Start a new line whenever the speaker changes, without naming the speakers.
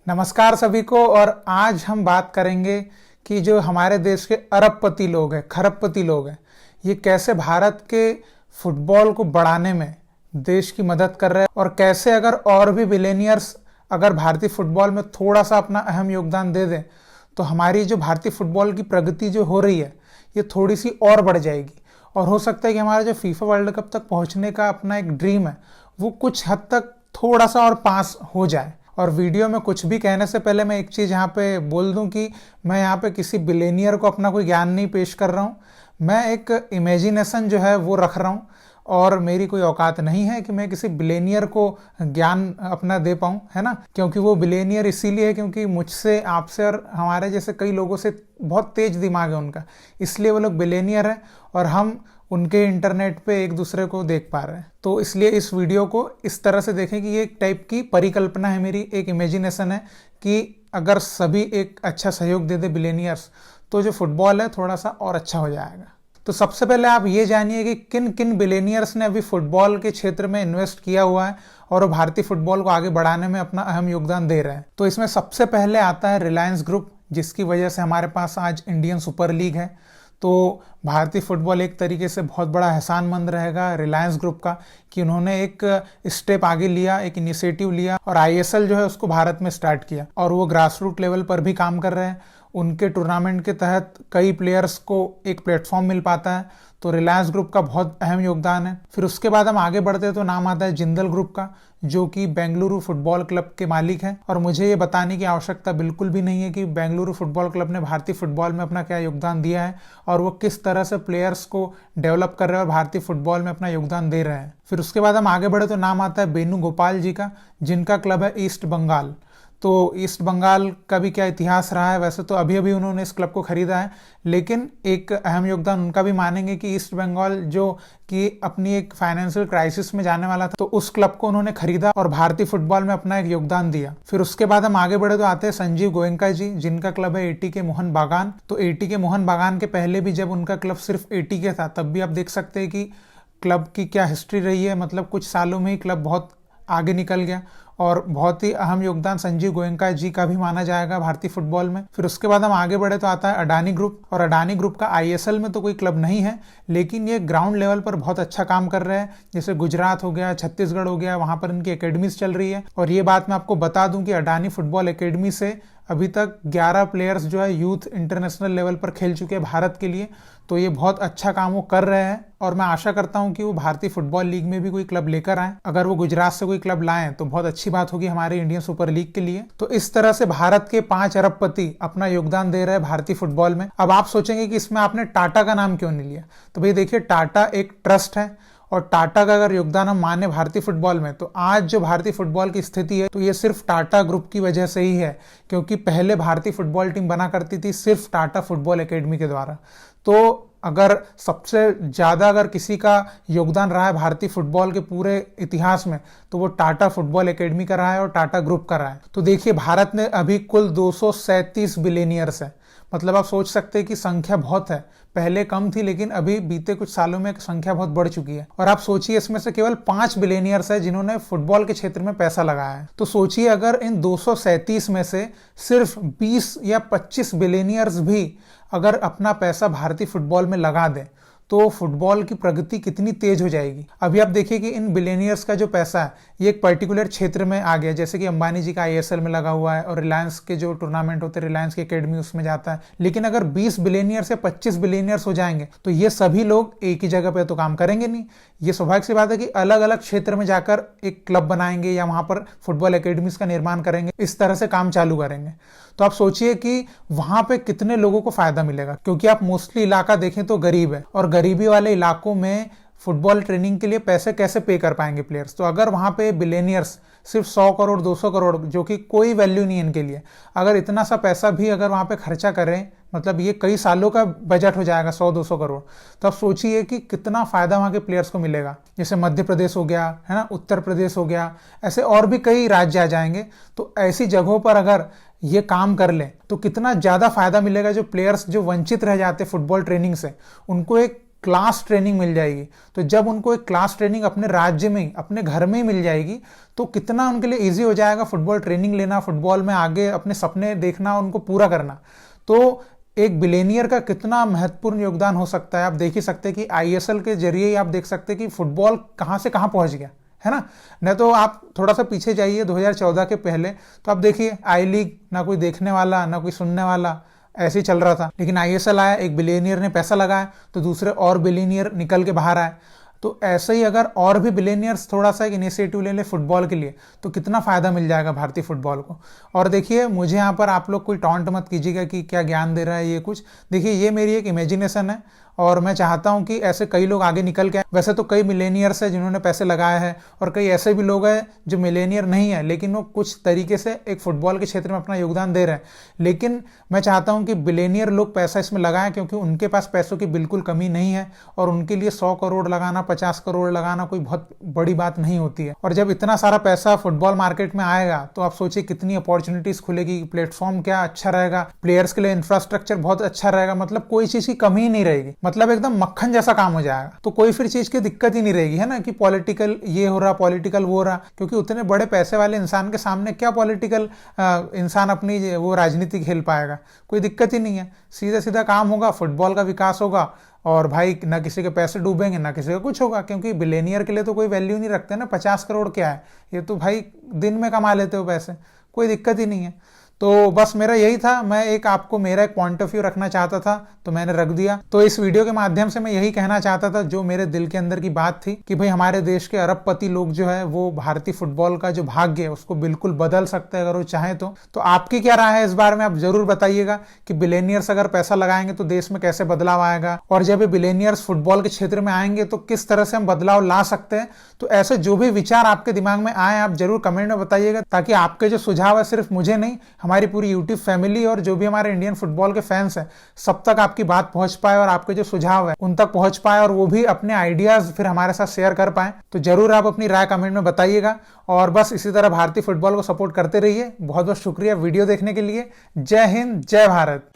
नमस्कार सभी को। और आज हम बात करेंगे कि जो हमारे देश के अरबपति लोग हैं, खरबपति लोग हैं, ये कैसे भारत के फुटबॉल को बढ़ाने में देश की मदद कर रहे हैं और कैसे अगर और भी बिलियनियर्स अगर भारतीय फुटबॉल में थोड़ा सा अपना अहम योगदान दे दें तो हमारी जो भारतीय फुटबॉल की प्रगति जो हो रही है ये थोड़ी सी और बढ़ जाएगी। और हो सकता है कि हमारा जो फीफा वर्ल्ड कप तक पहुंचने का अपना एक ड्रीम है वो कुछ हद तक थोड़ा सा और पास हो जाए। और वीडियो में कुछ भी कहने से पहले मैं एक चीज़ यहाँ पे बोल दूं कि मैं यहाँ पे किसी बिलियनियर को अपना कोई ज्ञान नहीं पेश कर रहा हूँ। मैं एक इमेजिनेशन जो है वो रख रहा हूँ और मेरी कोई औकात नहीं है कि मैं किसी बिलियनियर को ज्ञान अपना दे पाऊँ, है ना। क्योंकि वो बिलियनियर इसीलिए है क्योंकि मुझसे, आपसे और हमारे जैसे कई लोगों से बहुत तेज दिमाग है उनका, इसलिए वो लोग बिलियनियर हैं और हम उनके इंटरनेट पे एक दूसरे को देख पा रहे हैं। तो इसलिए इस वीडियो को इस तरह से देखें कि ये एक टाइप की परिकल्पना है, मेरी एक इमेजिनेशन है कि अगर सभी एक अच्छा सहयोग दे दे बिलियनियर्स तो जो फुटबॉल है थोड़ा सा और अच्छा हो जाएगा। तो सबसे पहले आप ये जानिए कि किन किन बिलियनियर्स ने अभी फुटबॉल के क्षेत्र में इन्वेस्ट किया हुआ है और वो भारतीय फुटबॉल को आगे बढ़ाने में अपना अहम योगदान दे रहे हैं। तो इसमें सबसे पहले आता है रिलायंस ग्रुप, जिसकी वजह से हमारे पास आज इंडियन सुपर लीग है। तो भारतीय फुटबॉल एक तरीके से बहुत बड़ा एहसानमंद रहेगा रिलायंस ग्रुप का कि उन्होंने एक स्टेप आगे लिया, एक इनिशिएटिव लिया और आईएसएल जो है उसको भारत में स्टार्ट किया और वो ग्रास रूट लेवल पर भी काम कर रहे हैं। उनके टूर्नामेंट के तहत कई प्लेयर्स को एक प्लेटफॉर्म मिल पाता है, तो रिलायंस ग्रुप का बहुत अहम योगदान है। फिर उसके बाद हम आगे बढ़ते हैं तो नाम आता है जिंदल ग्रुप का, जो कि बेंगलुरु फुटबॉल क्लब के मालिक हैं। और मुझे ये बताने की आवश्यकता बिल्कुल भी नहीं है कि बेंगलुरु फुटबॉल क्लब ने भारतीय फुटबॉल में अपना क्या योगदान दिया है और वो किस तरह से प्लेयर्स को डेवलप कर रहे हैं और भारतीय फुटबॉल में अपना योगदान दे रहे हैं। फिर उसके बाद हम आगे बढ़े तो नाम आता है बेनू गोपाल जी का, जिनका क्लब है ईस्ट बंगाल। तो ईस्ट बंगाल का भी क्या इतिहास रहा है, वैसे तो अभी अभी उन्होंने इस क्लब को खरीदा है, लेकिन एक अहम योगदान उनका भी मानेंगे कि ईस्ट बंगाल जो कि अपनी एक फाइनेंशियल क्राइसिस में जाने वाला था तो उस क्लब को उन्होंने खरीदा और भारतीय फुटबॉल में अपना एक योगदान दिया। फिर उसके बाद हम आगे बढ़े तो आते हैं संजीव गोयनका जी, जिनका क्लब है एटीके मोहन बागान। तो एटीके मोहन बागान के पहले भी जब उनका क्लब सिर्फ एटीके था तब भी आप देख सकते हैं कि क्लब की क्या हिस्ट्री रही है। मतलब कुछ सालों में ही क्लब बहुत आगे निकल गया और बहुत ही अहम योगदान संजीव गोयनका जी का भी माना जाएगा भारतीय फुटबॉल में। फिर उसके बाद हम आगे बढ़े तो आता है अडानी ग्रुप, और अडानी ग्रुप का आईएसएल में तो कोई क्लब नहीं है लेकिन ये ग्राउंड लेवल पर बहुत अच्छा काम कर रहे हैं। जैसे गुजरात हो गया, छत्तीसगढ़ हो गया, वहां पर इनकी एकेडमीज चल रही है। और ये बात मैं आपको बता दूं कि अडानी फुटबॉल एकेडमी से अभी तक 11 प्लेयर्स जो है यूथ इंटरनेशनल लेवल पर खेल चुके हैं भारत के लिए। तो ये बहुत अच्छा काम वो कर रहे हैं और मैं आशा करता हूं कि वो भारतीय फुटबॉल लीग में भी कोई क्लब लेकर आए। अगर वो गुजरात से कोई क्लब लाएं तो बहुत अच्छी बात होगी हमारे इंडियन सुपर लीग के लिए। तो इस तरह से भारत के 5 अरबपति अपना योगदान दे रहे हैं भारतीय फुटबॉल में। अब आप सोचेंगे कि इसमें आपने टाटा का नाम क्यों नहीं लिया, तो भाई देखिए, टाटा एक ट्रस्ट है और टाटा का अगर योगदान हम माने भारतीय फुटबॉल में तो आज जो भारतीय फुटबॉल की स्थिति है तो ये सिर्फ टाटा ग्रुप की वजह से ही है, क्योंकि पहले भारतीय फुटबॉल टीम बना करती थी सिर्फ टाटा फुटबॉल एकेडमी के द्वारा। तो अगर सबसे ज्यादा अगर किसी का योगदान रहा है भारतीय फुटबॉल के पूरे इतिहास में तो वो टाटा फुटबॉल एकेडमी का रहा है और टाटा ग्रुप का रहा है। तो देखिए, भारत में अभी कुल 237 बिलियनियर्स है। मतलब आप सोच सकते हैं कि संख्या बहुत है, पहले कम थी लेकिन अभी बीते कुछ सालों में संख्या बहुत बढ़ चुकी है। और आप सोचिए, इसमें से केवल 5 बिलियनियर्स है जिन्होंने फुटबॉल के क्षेत्र में पैसा लगाया है। तो सोचिए, अगर इन 237 में से सिर्फ 20 या 25 बिलियनियर्स भी अगर अपना पैसा भारतीय फुटबॉल में लगा दें तो फुटबॉल की प्रगति कितनी तेज हो जाएगी। अभी आप देखिए कि इन बिलियनियर्स का जो पैसा है ये एक पर्टिकुलर क्षेत्र में आ गया, जैसे कि अंबानी जी का आईएसएल में लगा हुआ है और रिलायंस के जो टूर्नामेंट होते हैं, रिलायंस की एकेडमी उसमें जाता है। लेकिन अगर 20 बिलियनियर्स या 25 बिलियनियर्स हो जाएंगे तो ये सभी लोग एक ही जगह पे तो काम करेंगे नहीं। ये स्वाभाविक सी बात है कि अलग अलग क्षेत्र में जाकर एक क्लब बनाएंगे या वहां पर फुटबॉल एकेडमीज का निर्माण करेंगे, इस तरह से काम चालू करेंगे। तो आप सोचिए कि वहां पे कितने लोगों को फायदा मिलेगा, क्योंकि आप मोस्टली इलाका देखें तो गरीब है और गरीबी वाले इलाकों में फुटबॉल ट्रेनिंग के लिए पैसे कैसे पे कर पाएंगे प्लेयर्स। तो अगर वहां पे बिलियनियर्स सिर्फ 100 करोड़ 200 करोड़, जो कि कोई वैल्यू नहीं है इनके लिए, अगर इतना सा पैसा भी अगर वहां पे खर्चा करें, मतलब ये कई सालों का बजट हो जाएगा 100-200 करोड़। तो आप सोचिए कि कितना फायदा वहां के प्लेयर्स को मिलेगा। जैसे मध्य प्रदेश हो गया, है ना, उत्तर प्रदेश हो गया, ऐसे और भी कई राज्य आ जाएंगे। तो ऐसी जगहों पर अगर ये काम कर लें तो कितना ज्यादा फायदा मिलेगा। जो प्लेयर्स जो वंचित रह जाते फुटबॉल ट्रेनिंग से, उनको एक क्लास ट्रेनिंग मिल जाएगी। तो जब उनको एक क्लास ट्रेनिंग अपने राज्य में, अपने घर में ही मिल जाएगी, तो कितना उनके लिए ईजी हो जाएगा फुटबॉल ट्रेनिंग लेना, फुटबॉल में आगे अपने सपने देखना, उनको पूरा करना। तो एक बिलेनियर का कितना महत्वपूर्ण योगदान हो सकता है। आप देख ही सकते हैं कि आईएसएल के जरिए ही आप देख सकते हैं कि फुटबॉल कहां से कहां पहुंच गया है ना। नहीं तो आप थोड़ा सा पीछे जाइए 2014 के पहले, तो आप देखिए आई लीग ना कोई देखने वाला ना कोई सुनने वाला, ऐसे ही चल रहा था। लेकिन आईएसएल आया, एक बिलियनियर ने पैसा लगाया तो दूसरे और बिलियनियर निकल के बाहर आए। तो ऐसे ही अगर और भी बिलियनियर्स थोड़ा सा एक इनिशिएटिव ले ले फुटबॉल के लिए, तो कितना फायदा मिल जाएगा भारतीय फुटबॉल को। और देखिए, मुझे यहाँ पर आप लोग कोई टॉन्ट मत कीजिएगा कि क्या ज्ञान दे रहा है ये कुछ। देखिए, ये मेरी एक इमेजिनेशन है और मैं चाहता हूं कि ऐसे कई लोग आगे निकल के आए। वैसे तो कई मिलेनियर्स हैं जिन्होंने पैसे लगाए हैं, और कई ऐसे भी लोग हैं जो मिलेनियर नहीं है लेकिन वो कुछ तरीके से एक फुटबॉल के क्षेत्र में अपना योगदान दे रहे हैं। लेकिन मैं चाहता हूं कि बिलेनियर लोग पैसा इसमें लगाएं, क्योंकि उनके पास पैसों की बिल्कुल कमी नहीं है और उनके लिए 100 करोड़ लगाना, 50 करोड़ लगाना कोई बहुत बड़ी बात नहीं होती है। और जब इतना सारा पैसा फुटबॉल मार्केट में आएगा तो आप सोचिए कितनी अपॉर्चुनिटीज खुलेगी, प्लेटफॉर्म क्या अच्छा रहेगा, प्लेयर्स के लिए इंफ्रास्ट्रक्चर बहुत अच्छा रहेगा, मतलब कोई चीज की कमी ही नहीं रहेगी, मतलब एकदम मक्खन जैसा काम हो जाएगा। तो कोई फिर चीज की दिक्कत ही नहीं रहेगी, है ना, कि पॉलिटिकल ये हो रहा, पॉलिटिकल वो हो रहा, क्योंकि उतने बड़े पैसे वाले इंसान के सामने क्या पॉलिटिकल इंसान अपनी वो राजनीति खेल पाएगा। कोई दिक्कत ही नहीं है, सीधा सीधा काम होगा, फुटबॉल का विकास होगा और भाई ना किसी के पैसे डूबेंगे ना किसी का कुछ होगा, क्योंकि बिलेनियर के लिए तो कोई वैल्यू नहीं रखते ना। 50 करोड़ क्या है, ये तो भाई दिन में कमा लेते हो पैसे, कोई दिक्कत ही नहीं है। तो बस मेरा यही था, मैं एक आपको मेरा एक पॉइंट ऑफ व्यू रखना चाहता था तो मैंने रख दिया। तो इस वीडियो के माध्यम से मैं यही कहना चाहता था, जो मेरे दिल के अंदर की बात थी, कि भाई हमारे देश के अरबपति लोग जो है वो भारतीय फुटबॉल का जो भाग्य है उसको बिल्कुल बदल सकते हैं अगर वो चाहें तो आपकी क्या राय है इस बारे में आप जरूर बताइएगा कि बिलेनियर्स अगर पैसा लगाएंगे तो देश में कैसे बदलाव आएगा, और जब ये बिलेनियर्स फुटबॉल के क्षेत्र में आएंगे तो किस तरह से हम बदलाव ला सकते हैं। तो ऐसे जो भी विचार आपके दिमाग में आए आप जरूर कमेंट में बताइएगा, ताकि आपके जो सुझाव है सिर्फ मुझे नहीं, हमारी पूरी यूट्यूब फैमिली और जो भी हमारे इंडियन फुटबॉल के फैंस हैं सब तक आपकी बात पहुंच पाए और आपके जो सुझाव है उन तक पहुंच पाए, और वो भी अपने आइडियाज फिर हमारे साथ शेयर कर पाए। तो जरूर आप अपनी राय कमेंट में बताइएगा, और बस इसी तरह भारतीय फुटबॉल को सपोर्ट करते रहिए। बहुत बहुत शुक्रिया वीडियो देखने के लिए। जय हिंद, जय भारत।